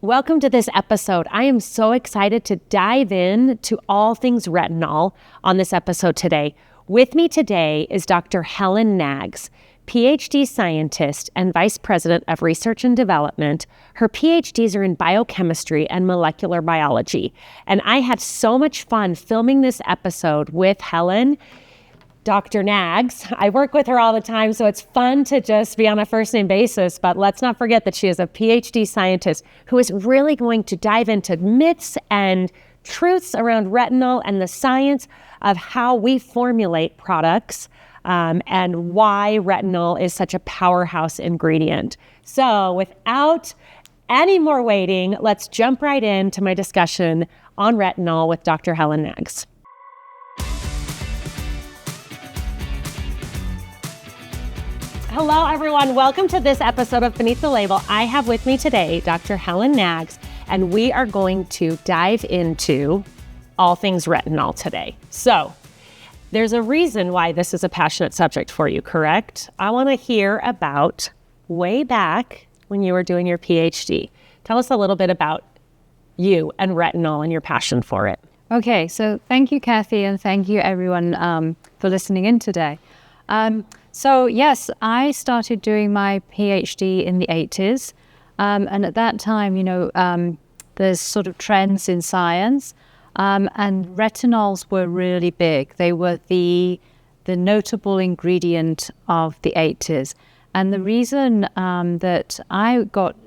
Welcome to this episode. I am so excited to dive in to all things retinol on this episode today. With me today is Dr. Helen Knaggs, PhD scientist and Vice President of Research and Development. Her PhDs are in biochemistry and molecular biology. And I had so much fun filming this episode with Helen. Dr. Knaggs. I work with her all the time, so it's fun to just be on a first name basis, but let's not forget that she is a PhD scientist who is really going to dive into myths and truths around retinol and the science of how we formulate products and why retinol is such a powerhouse ingredient. So without any more waiting, let's jump right into my discussion on retinol with Dr. Helen Knaggs. Hello, everyone. Welcome to this episode of Beneath the Label. I have with me today Dr. Helen Knaggs, and we are going to dive into all things retinol today. So there's a reason why this is a passionate subject for you, correct? I want to hear about way back when you were doing your PhD. Tell us a little bit about you and retinol and your passion for it. Okay, so thank you, Kathy, and thank you, everyone, for listening in today. So yes, I started doing my PhD in the 80s. And at that time, there's sort of trends in science. And retinols were really big. They were the notable ingredient of the 80s. And the reason that I got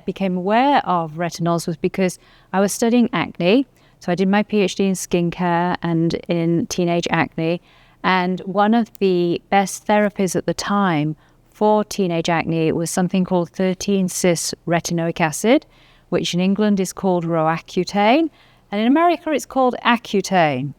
became aware of retinols was because I was studying acne. So I did my PhD in skincare and in teenage acne. And one of the best therapies at the time for teenage acne was something called 13-cis-retinoic acid, which in England is called Roaccutane, and in America it's called Accutane.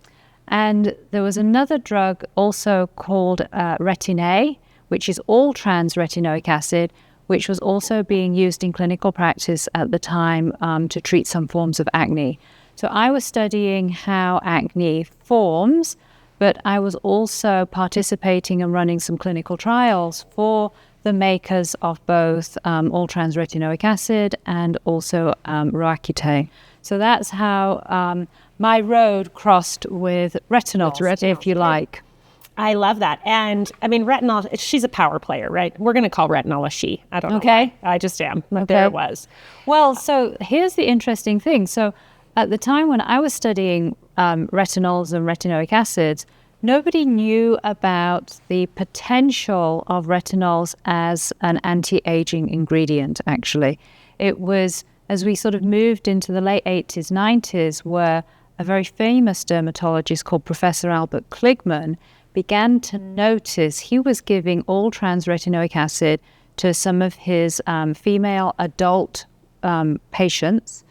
And there was another drug also called Retin-A, which is all-trans retinoic acid, which was also being used in clinical practice at the time to treat some forms of acne. So I was studying how acne forms, but I was also participating and running some clinical trials for the makers of both all-trans retinoic acid and also Roaccutane. So that's how my road crossed with retinol, if you like. I love that. And I mean, retinol, she's a power player, right? We're going to call retinol a she. I don't know. Okay. Why. I just am. Okay. There it was. Well, so here's the interesting thing. So at the time when I was studying retinols and retinoic acids, nobody knew about the potential of retinols as an anti-aging ingredient, actually. It was as we sort of moved into the late 80s, 90s, where a very famous dermatologist called Professor Albert Kligman began to notice he was giving all-trans retinoic acid to some of his female adult patients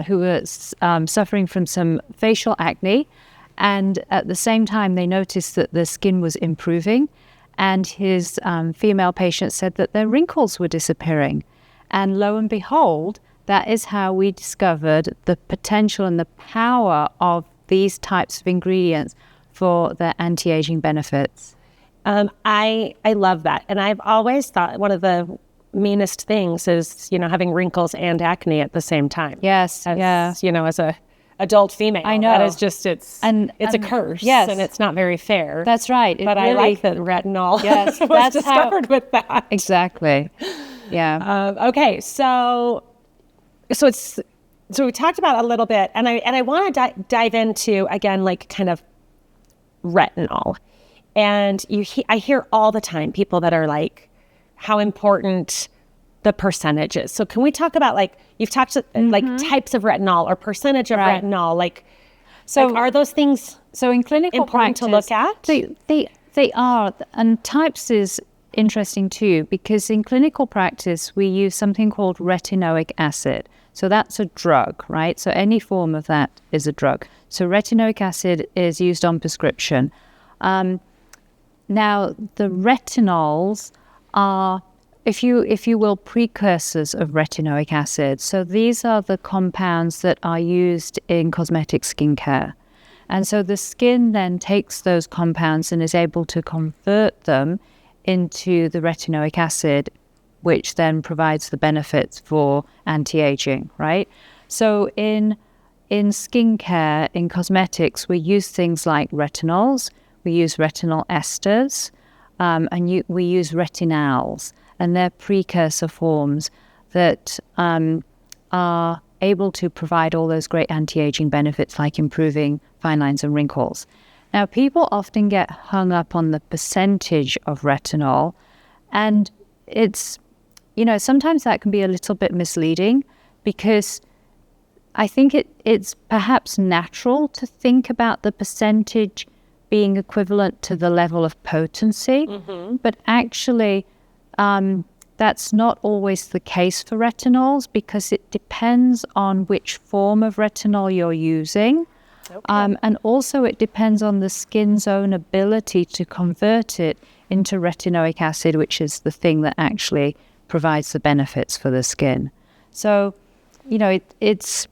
who were suffering from some facial acne. And at the same time, they noticed that the skin was improving. And his female patients said that their wrinkles were disappearing. And lo and behold, that is how we discovered the potential and the power of these types of ingredients for their anti-aging benefits. I love that. And I've always thought one of the meanest things is, having wrinkles and acne at the same time. Yes. As a adult female. I know. That is just, it's a curse. Yes. And it's not very fair. That's right. But I like that retinol was discovered with that. Exactly. Yeah. Okay. So we talked about a little bit, and I want to dive into, again, like kind of retinol. And I hear all the time people that are like, how important the percentages. So can we talk about, like, you've talked like types of retinol or percentage of retinol, so are those things so in clinical important practice to look at? They are, and types is interesting too, because in clinical practice we use something called retinoic acid. So that's a drug, right? So any form of that is a drug. So retinoic acid is used on prescription. Now the retinols are, if you will, precursors of retinoic acid. So these are the compounds that are used in cosmetic skincare. And so the skin then takes those compounds and is able to convert them into the retinoic acid which then provides the benefits for anti-aging, right? So in skincare, in cosmetics, we use things like retinols, we use retinol esters, and we use retinols, and they're precursor forms that are able to provide all those great anti-aging benefits like improving fine lines and wrinkles. Now, people often get hung up on the percentage of retinol, and it's, sometimes that can be a little bit misleading, because I think it's perhaps natural to think about the percentage being equivalent to the level of potency, but actually that's not always the case for retinols, because it depends on which form of retinol you're using. Okay. And also it depends on the skin's own ability to convert it into retinoic acid, which is the thing that actually provides the benefits for the skin. So, it's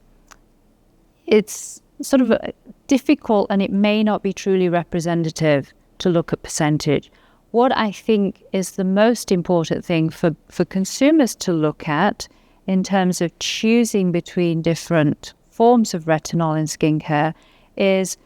sort of difficult, and it may not be truly representative to look at percentage. What I think is the most important thing for consumers to look at in terms of choosing between different forms of retinol in skincare is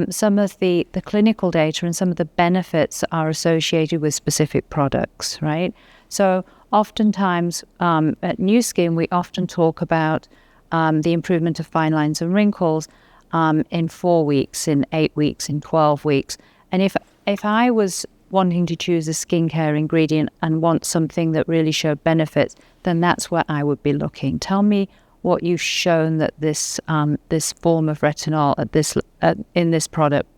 some of the clinical data and some of the benefits that are associated with specific products, right? So oftentimes at New Skin, we often talk about the improvement of fine lines and wrinkles in 4 weeks, in 8 weeks, in 12 weeks. And if I was wanting to choose a skincare ingredient and want something that really showed benefits, then that's where I would be looking. Tell me what you've shown that this form of retinol in this product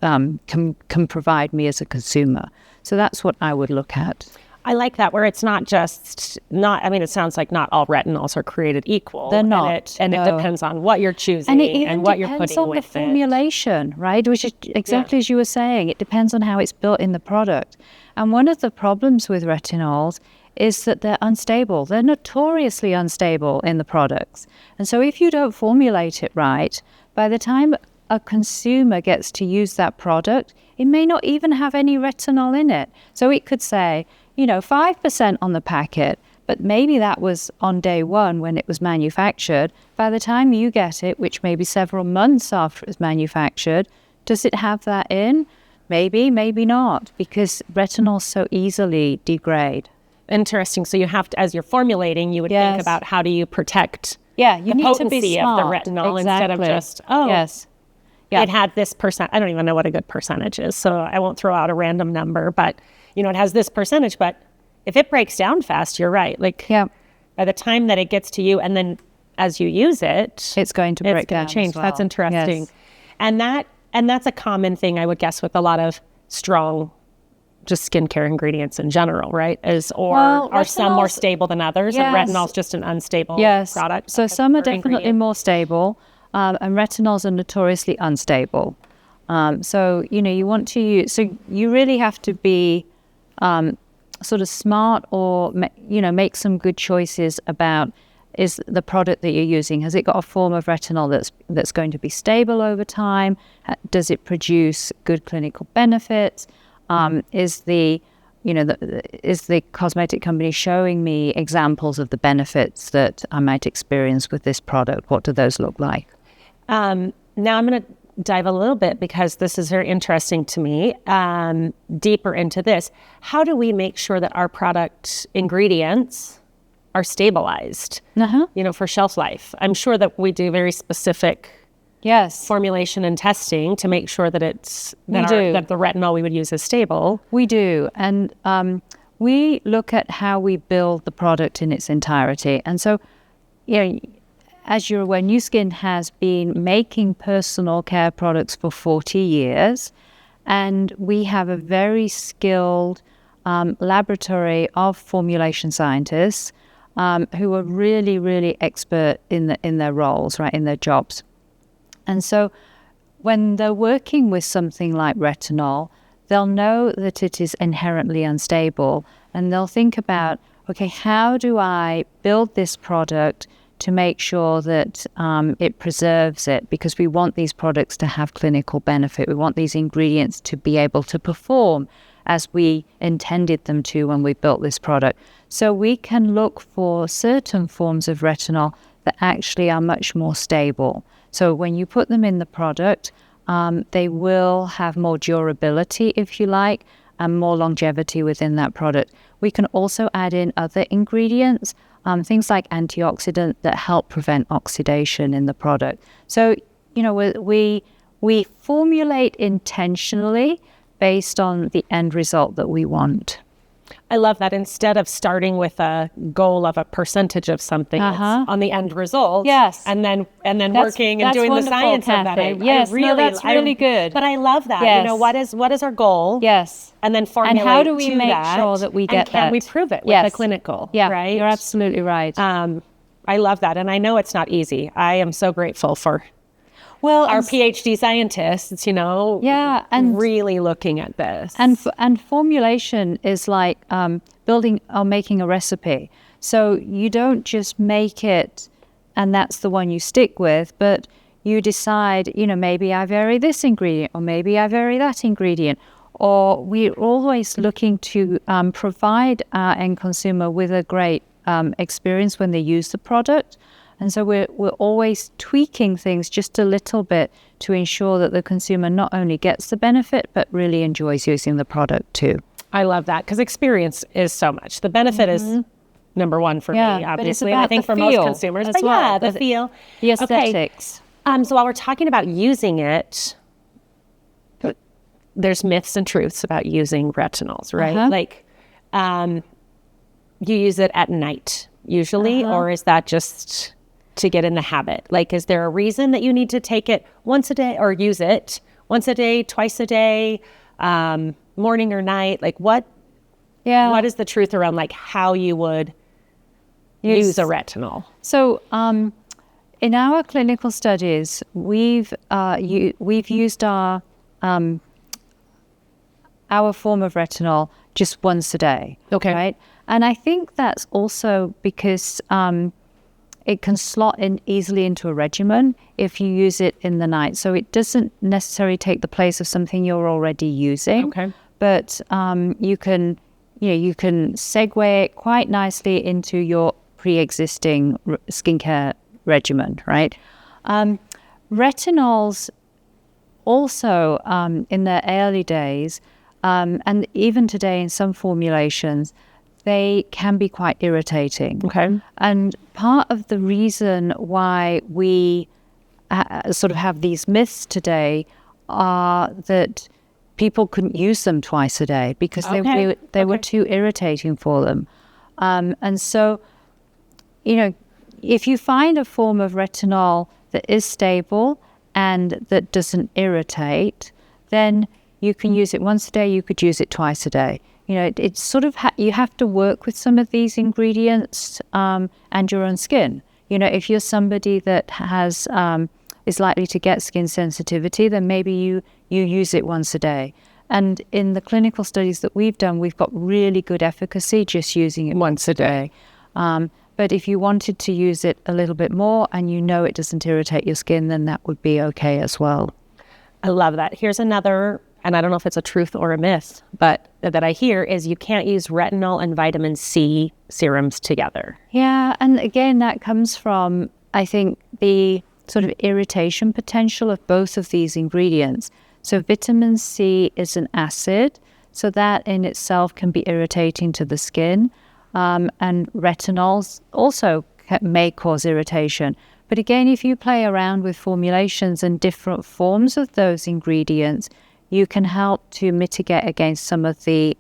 can provide me as a consumer. So that's what I would look at. I like that, where it's not just it sounds like not all retinols are created equal. They're not. And it depends on what you're choosing and what you're putting with it. And it even depends on the formulation, right? Which is exactly as you were saying. It depends on how it's built in the product. And one of the problems with retinols is that they're unstable. They're notoriously unstable in the products. And so if you don't formulate it right, by the time a consumer gets to use that product, it may not even have any retinol in it. So it could say, 5% on the packet, but maybe that was on day one when it was manufactured. By the time you get it, which may be several months after it's manufactured, does it have that in? Maybe, maybe not, because retinols so easily degrade. Interesting. So you have to, as you're formulating, you would think about how do you protect you the need potency to be smart. of the retinol instead of just, it had this percent. I don't even know what a good percentage is, so I won't throw out a random number, but it has this percentage. But if it breaks down fast, you're right. By the time that it gets to you, and then as you use it, it's going to break down. Change. As well. That's interesting. Yes. And that's a common thing, I would guess, with a lot of strong, just skincare ingredients in general, right? Are some more stable than others? Yes. And retinol's just an unstable product. So some are definitely more stable, and retinols are notoriously unstable. So you want to use. So you really have to be sort of smart, or make some good choices about, is the product that you're using, has it got a form of retinol that's going to be stable over time? Does it produce good clinical benefits? Is the cosmetic company showing me examples of the benefits that I might experience with this product? What do those look like? Now I'm going to dive a little bit, because this is very interesting to me, deeper into this. How do we make sure that our product ingredients are stabilized, for shelf life? I'm sure that we do very specific formulation and testing to make sure that that the retinol we would use is stable. We do. And we look at how we build the product in its entirety. And so, as you're aware, New Skin has been making personal care products for 40 years, and we have a very skilled laboratory of formulation scientists who are really, really expert in their roles, right, in their jobs. And so when they're working with something like retinol, they'll know that it is inherently unstable, and they'll think about, okay, how do I build this product to make sure that it preserves it, because we want these products to have clinical benefit. We want these ingredients to be able to perform as we intended them to when we built this product. So we can look for certain forms of retinol that actually are much more stable. So when you put them in the product, they will have more durability, if you like, and more longevity within that product. We can also add in other ingredients, things like antioxidant that help prevent oxidation in the product. So, we formulate intentionally based on the end result that we want. I love that. Instead of starting with a goal of a percentage of something, it's on the end result. Yes. And then working and doing the science Kathy. of that. That's really good. But I love that. Yes. What is our goal? Yes. And then formulate and how do we to make that, sure that we get and can that? we prove it with the clinical? Yeah, right? You're absolutely right. I love that. And I know it's not easy. I am so grateful for our PhD scientists, and really looking at this. And formulation is like building or making a recipe. So you don't just make it and that's the one you stick with, but you decide, maybe I vary this ingredient or maybe I vary that ingredient. Or we're always looking to provide our end consumer with a great experience when they use the product. And so we're always tweaking things just a little bit to ensure that the consumer not only gets the benefit, but really enjoys using the product too. I love that because experience is so much. The benefit is number one for me, obviously. And I think for most consumers. But well. The feel. The aesthetics. Okay. So while we're talking about using it, there's myths and truths about using retinols, right? Like you use it at night usually, or is that just to get in the habit? Like, is there a reason that you need to take it once a day or use it once a day, twice a day, morning or night? Like what is the truth around like how you would use a retinol? So in our clinical studies, we've used our form of retinol just once a day. Okay. Right? And I think that's also because it can slot in easily into a regimen if you use it in the night. So it doesn't necessarily take the place of something you're already using. Okay. But you can segue it quite nicely into your pre-existing skincare regimen, right? Retinols also in their early days, and even today in some formulations, they can be quite irritating. Okay. And part of the reason why we sort of have these myths today are that people couldn't use them twice a day because they were too irritating for them. And so, if you find a form of retinol that is stable and that doesn't irritate, then you can use it once a day, you could use it twice a day. It's sort of, you have to work with some of these ingredients and your own skin. If you're somebody that is likely to get skin sensitivity, then maybe you use it once a day. And in the clinical studies that we've done, we've got really good efficacy just using it once a day. But if you wanted to use it a little bit more and it doesn't irritate your skin, then that would be okay as well. I love that. Here's another, and I don't know if it's a truth or a myth, but that I hear is you can't use retinol and vitamin C serums together. Yeah, and again, that comes from, I think, the sort of irritation potential of both of these ingredients. So vitamin C is an acid, so that in itself can be irritating to the skin. And retinols also may cause irritation. But again, if you play around with formulations and different forms of those ingredients, you can help to mitigate against some of the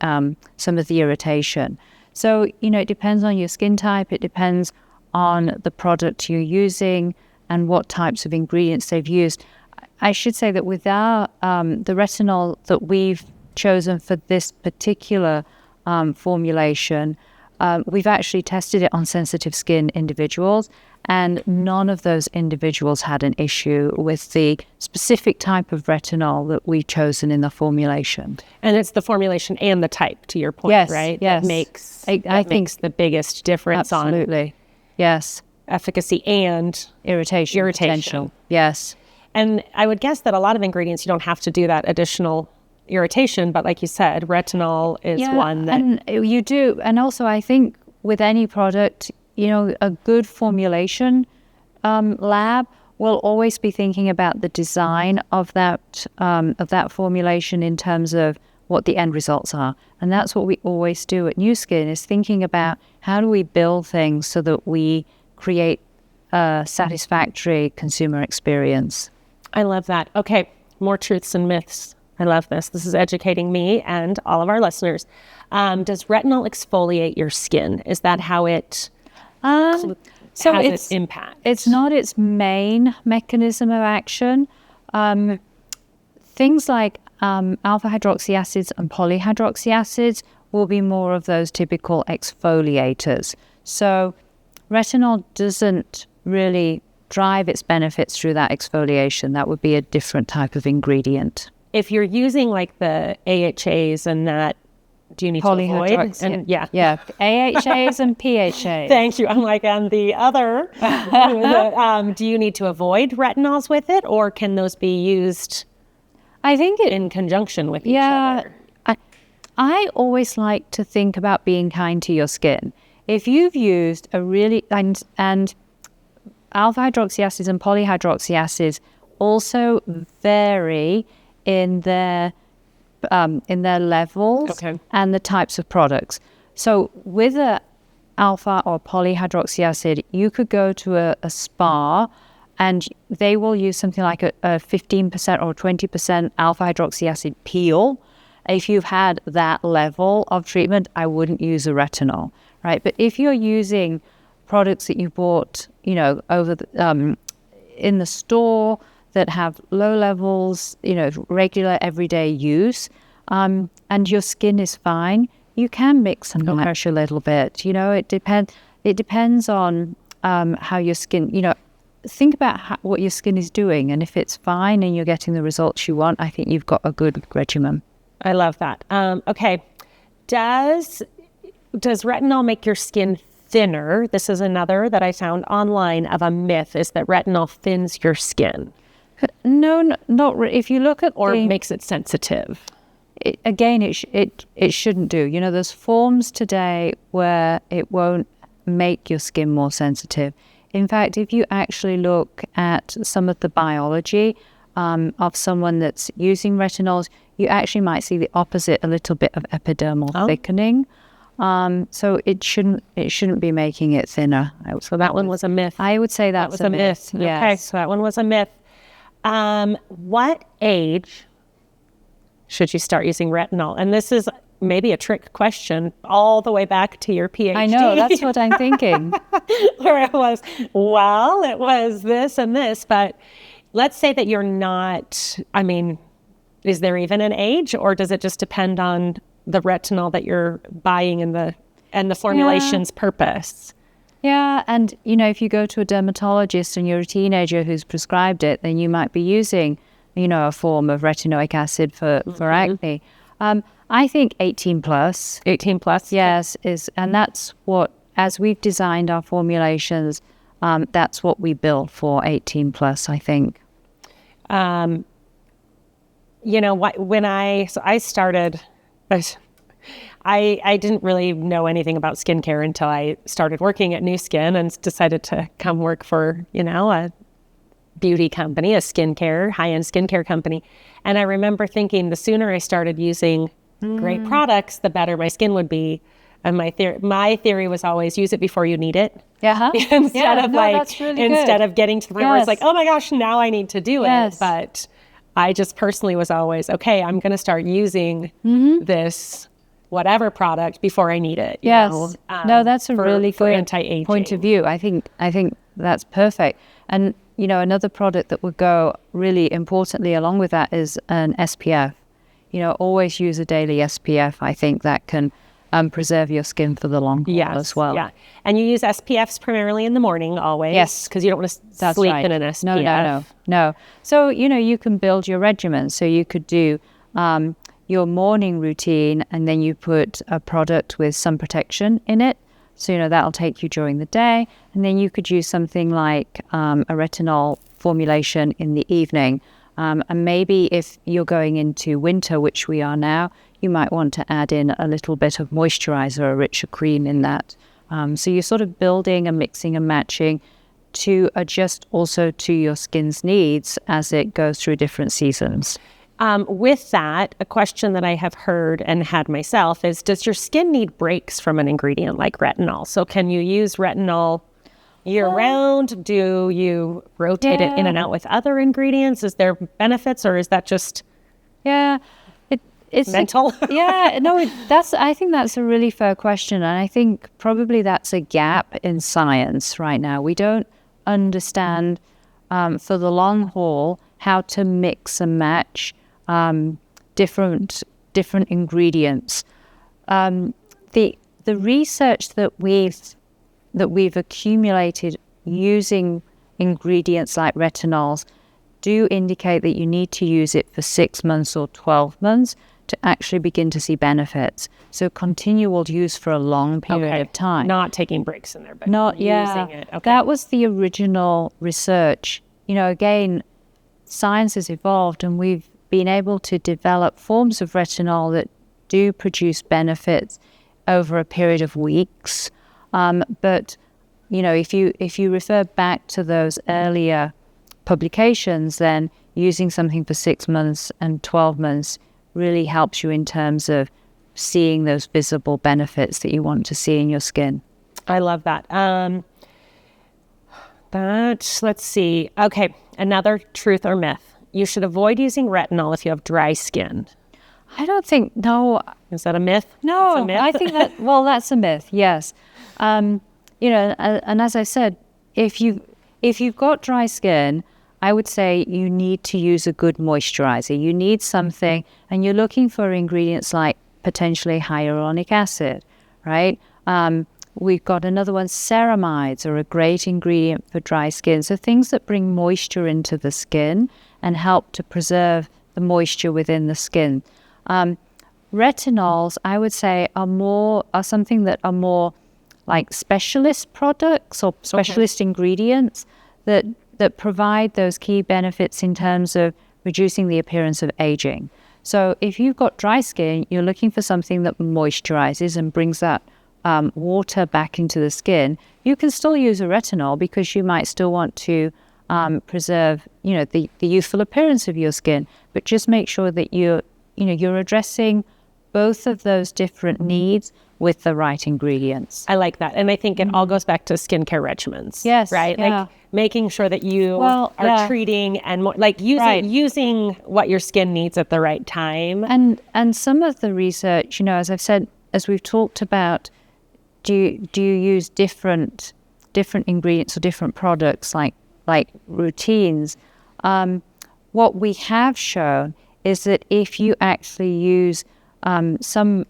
irritation. So, it depends on your skin type. It depends on the product you're using and what types of ingredients they've used. I should say that with our the retinol that we've chosen for this particular formulation, we've actually tested it on sensitive skin individuals, and none of those individuals had an issue with the specific type of retinol that we've chosen in the formulation. And it's the formulation and the type, to your point, right? Yes. That makes the biggest difference absolutely. Yes. Efficacy and irritation potential. Yes. And I would guess that a lot of ingredients, you don't have to do that additional irritation, but like you said, retinol is one that... And you do. And also, I think with any product, a good formulation lab will always be thinking about the design of that formulation in terms of what the end results are. And that's what we always do at Nu Skin, is thinking about how do we build things so that we create a satisfactory consumer experience. I love that. Okay, more truths and myths. I love this. This is educating me and all of our listeners. Does retinol exfoliate your skin? Is that how it has its impact? It's not its main mechanism of action. Things like alpha hydroxy acids and polyhydroxy acids will be more of those typical exfoliators. So retinol doesn't really drive its benefits through that exfoliation. That would be a different type of ingredient. If you're using like the AHAs and that, do you need to avoid? Yeah, AHAs and PHAs. Thank you. I'm like, and the other, do you need to avoid retinols with it, or can those be used? I think in conjunction with each other. I always like to think about being kind to your skin. If you've used a really and alpha hydroxy acids and polyhydroxy acids also vary in their levels and the types of products. So with a alpha or polyhydroxy acid, you could go to a spa and they will use something like a 15% or 20% alpha hydroxy acid peel. If you've had that level of treatment, I wouldn't use a retinol, right? But if you're using products that you bought, over in the store that have low levels, regular everyday use, and your skin is fine, you can mix and match a little bit. It depends on how your skin, think about what your skin is doing, and if it's fine and you're getting the results you want, I think you've got a good regimen. I love that. Okay, does retinol make your skin thinner? This is another that I found online of a myth, is that retinol thins your skin. No, not really. If you look at makes it sensitive. It shouldn't do. There's forms today where it won't make your skin more sensitive. In fact, if you actually look at some of the biology of someone that's using retinols, you actually might see the opposite, a little bit of epidermal thickening. So it shouldn't be making it thinner. So that one was a myth. I would say that was a myth. Yes. Okay, so that one was a myth. What age should you start using retinol? And this is maybe a trick question all the way back to your PhD. I know, that's what I'm thinking. Where it was this and this, but let's say that you're not, is there even an age, or does it just depend on the retinol that you're buying and the formulation's purpose? Yeah, and if you go to a dermatologist and you're a teenager who's prescribed it, then you might be using, a form of retinoic acid for acne. I think 18 plus. 18 plus? Yes, and that's what, as we've designed our formulations, that's what we built for 18 plus, I think. When I started, I didn't really know anything about skincare until I started working at Nu Skin and decided to come work for, a beauty company, a high-end skincare company. And I remember thinking the sooner I started using great products, the better my skin would be. And my theory was always use it before you need it. Instead of getting to the point where it's like, oh my gosh, now I need to do it. But I just personally was always, okay, I'm going to start using this whatever product before I need it. No, that's a really good anti-aging point of view. I think that's perfect. And another product that would go really importantly along with that is an SPF. Always use a daily SPF. I think that can preserve your skin for the long haul as well. Yeah, and you use SPFs primarily in the morning always. Yes, because you don't want to sleep in an SPF. No. So you can build your regimen. So you could do your morning routine, and then you put a product with sun protection in it. So that'll take you during the day, and then you could use something like a retinol formulation in the evening. And maybe if you're going into winter, which we are now, you might want to add in a little bit of moisturizer, a richer cream in that. So you're sort of building and mixing and matching to adjust also to your skin's needs as it goes through different seasons. With that, a question that I have heard and had myself is, does your skin need breaks from an ingredient like retinol? So can you use retinol year-round? Do you rotate it in and out with other ingredients? Is there benefits, or is that just it's mental? I think that's a really fair question, and I think probably that's a gap in science right now. We don't understand for the long haul how to mix and match different ingredients. The research that we've accumulated using ingredients like retinols do indicate that you need to use it for 6 months or 12 months to actually begin to see benefits. So continual use for a long period of time. Not taking breaks in there, but using it. Okay. That was the original research. Again, science has evolved, and we've been able to develop forms of retinol that do produce benefits over a period of weeks. But if you refer back to those earlier publications, then using something for 6 months and 12 months really helps you in terms of seeing those visible benefits that you want to see in your skin. I love that. Let's see. Okay, another truth or myth. You should avoid using retinol if you have dry skin. I don't think, no. Is that a myth? No, It's a myth? I think that's a myth, yes. And as I said, if you've got dry skin, I would say you need to use a good moisturizer. You need something, and you're looking for ingredients like potentially hyaluronic acid, right? We've got another one, ceramides are a great ingredient for dry skin. So things that bring moisture into the skin and help to preserve the moisture within the skin. Retinols, I would say, are something that are more like specialist products or specialist ingredients that provide those key benefits in terms of reducing the appearance of aging. So if you've got dry skin, you're looking for something that moisturizes and brings that water back into the skin. You can still use a retinol because you might still want to preserve, the youthful appearance of your skin, but just make sure that you're addressing both of those different needs with the right ingredients. I like that. And I think it all goes back to skincare regimens. Yes. Right? Yeah. Like making sure that you are treating and more, like using what your skin needs at the right time. And some of the research, as I've said, as we've talked about, do you use different ingredients or different products like routines? What we have shown is that if you actually use some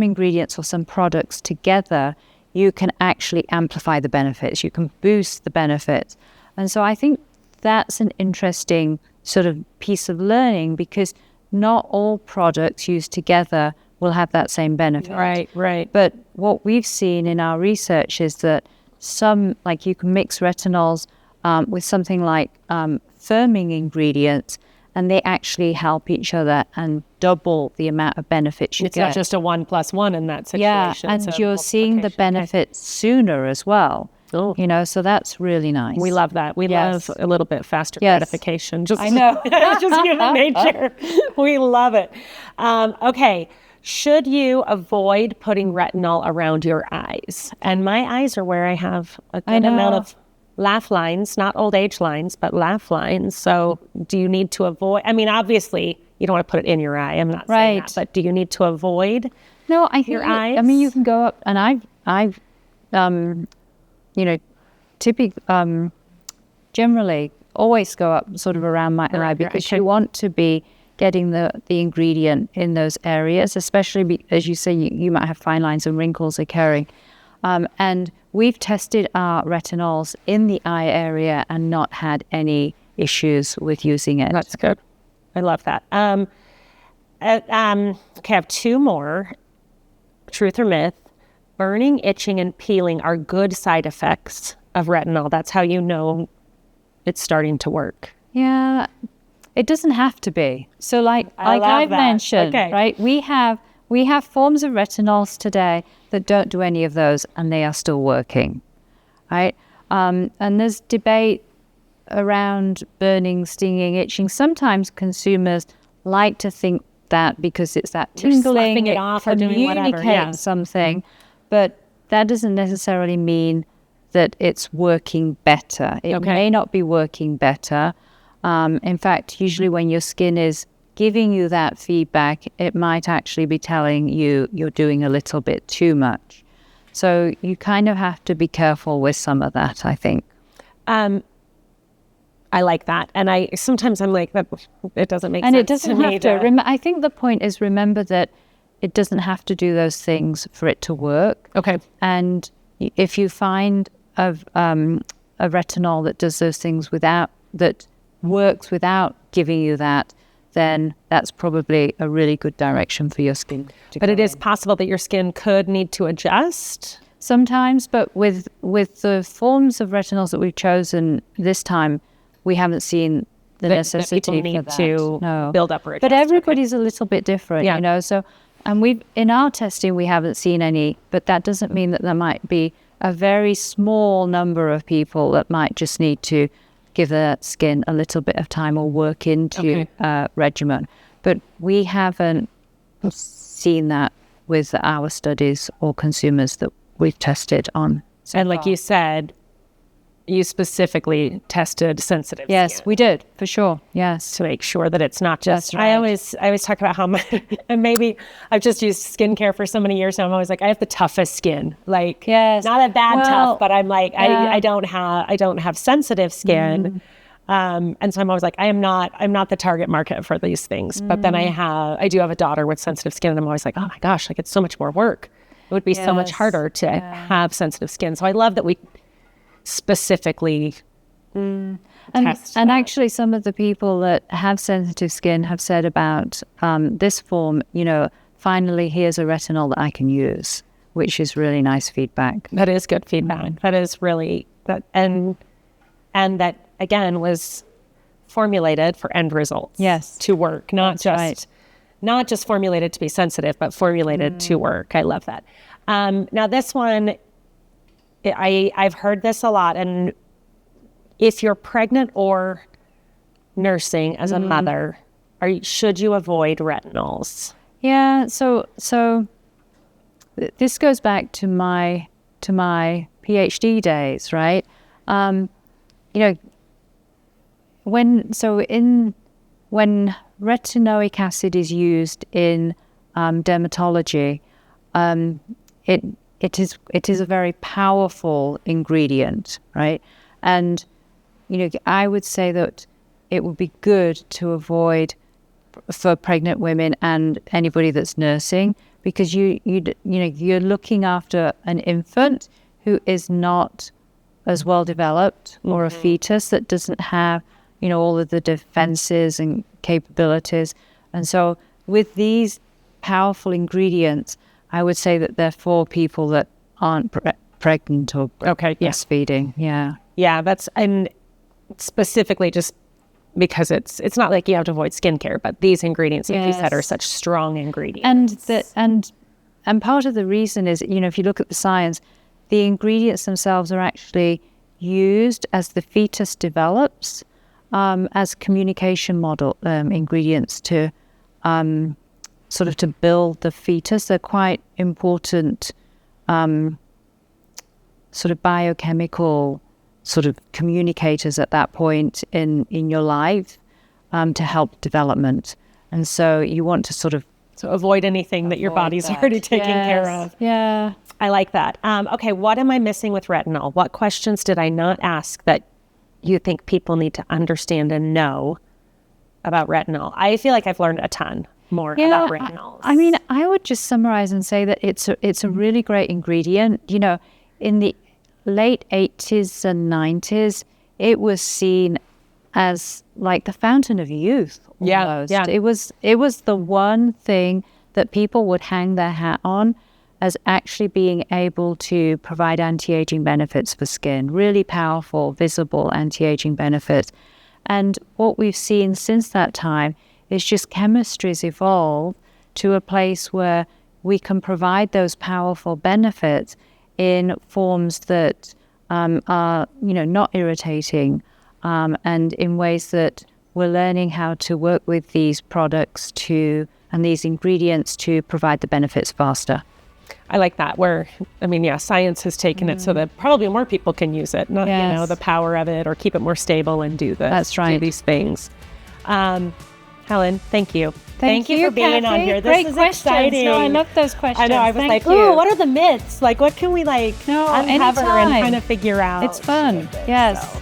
ingredients or some products together, you can actually amplify the benefits. You can boost the benefits. And so I think that's an interesting sort of piece of learning, because not all products used together will have that same benefit. Right. But what we've seen in our research is that you can mix retinols with something like firming ingredients, and they actually help each other and double the amount of benefits you It's get. not just a 1+1 in that situation. Yeah, and you're seeing the benefits sooner as well. Oh. So that's really nice. We love that. We love a little bit faster gratification. I know. Just human nature. We love it. Okay. Should you avoid putting retinol around your eyes? And my eyes are where I have a good amount of laugh lines, not old age lines, but laugh lines. So do you need to avoid, obviously you don't want to put it in your eye. I'm not saying that, but do you need to avoid your eyes? You can go up, and I've generally always go up sort of around my eye, because you want to be getting the ingredient in those areas, especially as you say, you might have fine lines and wrinkles occurring. And we've tested our retinols in the eye area and not had any issues with using it. That's good. I love that. Okay, I have two more. Truth or myth. Burning, itching, and peeling are good side effects of retinol. That's how you know it's starting to work. Yeah. It doesn't have to be. So like love I've that. mentioned, Okay. right? We have forms of retinols today that don't do any of those, and they are still working, right? And there's debate around burning, stinging, itching. Sometimes consumers like to think that because it's that tingling, sloughing it off or doing whatever, communicates something, but that doesn't necessarily mean that it's working better. It may not be working better. In fact, usually when your skin is giving you that feedback, it might actually be telling you you're doing a little bit too much. So you kind of have to be careful with some of that, I think. I like that. And sometimes I'm like, that it doesn't make sense. And it doesn't have to. to. I think the point is, remember that it doesn't have to do those things for it to work. Okay. And if you find a retinol that does those things that works without giving you that, then that's probably a really good direction for your skin. But it is possible that your skin could need to adjust. Sometimes, but with the forms of retinols that we've chosen this time, we haven't seen the necessity that people need for that. to build up or adjust. But everybody's a little bit different, Yeah. you know. So, and in our testing, we haven't seen any, but that doesn't mean that there might be a very small number of people that might just need to give their skin a little bit of time or work into regimen. But we haven't seen that with our studies or consumers that we've tested on. And like you said, you specifically tested sensitive Yes, skin we did, for sure. Yes. to make sure that it's not just. That's right. I always talk about how and maybe I've just used skincare for so many years now. I'm always like, I have the toughest skin. Like, Yes. not a bad tough, but I'm like, yeah. I don't have sensitive skin. And so I'm always like, I'm not the target market for these things. But then I do have a daughter with sensitive skin, and I'm always like, oh my gosh, like it's so much more work. It would be so much Yes. harder to have sensitive skin. So I love that we specifically And test that. actually, some of the people that have sensitive skin have said about this form, you know, finally, here's a retinol that I can use, which is really nice feedback. That is good feedback. That is really that, and that again was formulated for end results. Yes. to work, not right. just formulated to be sensitive, but formulated to work. I love that. Now this one, I've heard this a lot, and if you're pregnant or nursing as a mother, should you avoid retinols? Yeah. So this goes back to my PhD days, right? You know, when retinoic acid is used in dermatology, it is a very powerful ingredient, right? And you know, I would say that it would be good to avoid for pregnant women and anybody that's nursing, because you know, you're looking after an infant who is not as well developed, or a fetus that doesn't have, you know, all of the defenses and capabilities. And so with these powerful ingredients, I would say that they're for people that aren't pregnant or breastfeeding. Yeah, that's, and specifically just because it's not like you have to avoid skincare, but these ingredients, like you said, are such strong ingredients. And part of the reason is, you know, if you look at the science, the ingredients themselves are actually used as the fetus develops, as communication model ingredients to sort of to build the fetus. They're quite important sort of biochemical sort of communicators at that point in your life to help development. And so you want to sort of avoid anything that your body's already taking care of. Yeah. I like that. Okay, what am I missing with retinol? What questions did I not ask that you think people need to understand and know about retinol? I feel like I've learned a ton more about retinols. I mean, I would just summarize and say that it's a really great ingredient. You know, in the late 80s and 90s, it was seen as like the fountain of youth almost. Yeah. It was the one thing that people would hang their hat on as actually being able to provide anti-aging benefits for skin, really powerful, visible anti-aging benefits. And what we've seen since that time is just chemistry's evolved to a place where we can provide those powerful benefits in forms that are, not irritating, and in ways that we're learning how to work with these products and these ingredients to provide the benefits faster. I like that. Science has taken it so that probably more people can use it, not, Yes. the power of it, or keep it more stable and do That's right. do these things. Helen, thank you. Thank you for being Kathy. on here. This Great is questions. exciting. No, I love those questions. I know. I was Thank like, you. ooh, what are the myths? Like, what can we uncover anytime. and kind of figure out? It's fun. Yes. So,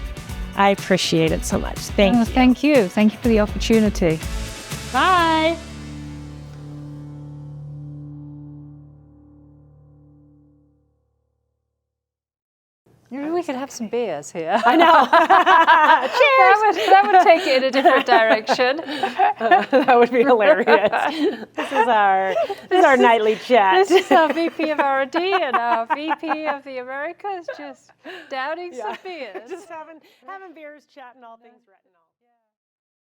I appreciate it so much. Thank you. Thank you. Thank you for the opportunity. Bye. Maybe we could have some beers here. I know. Cheers. That would take it in a different direction. That would be hilarious. This is our nightly chat. This is our VP of R&D and our VP of the Americas just downing some beers. Just having beers, chatting all things retinol.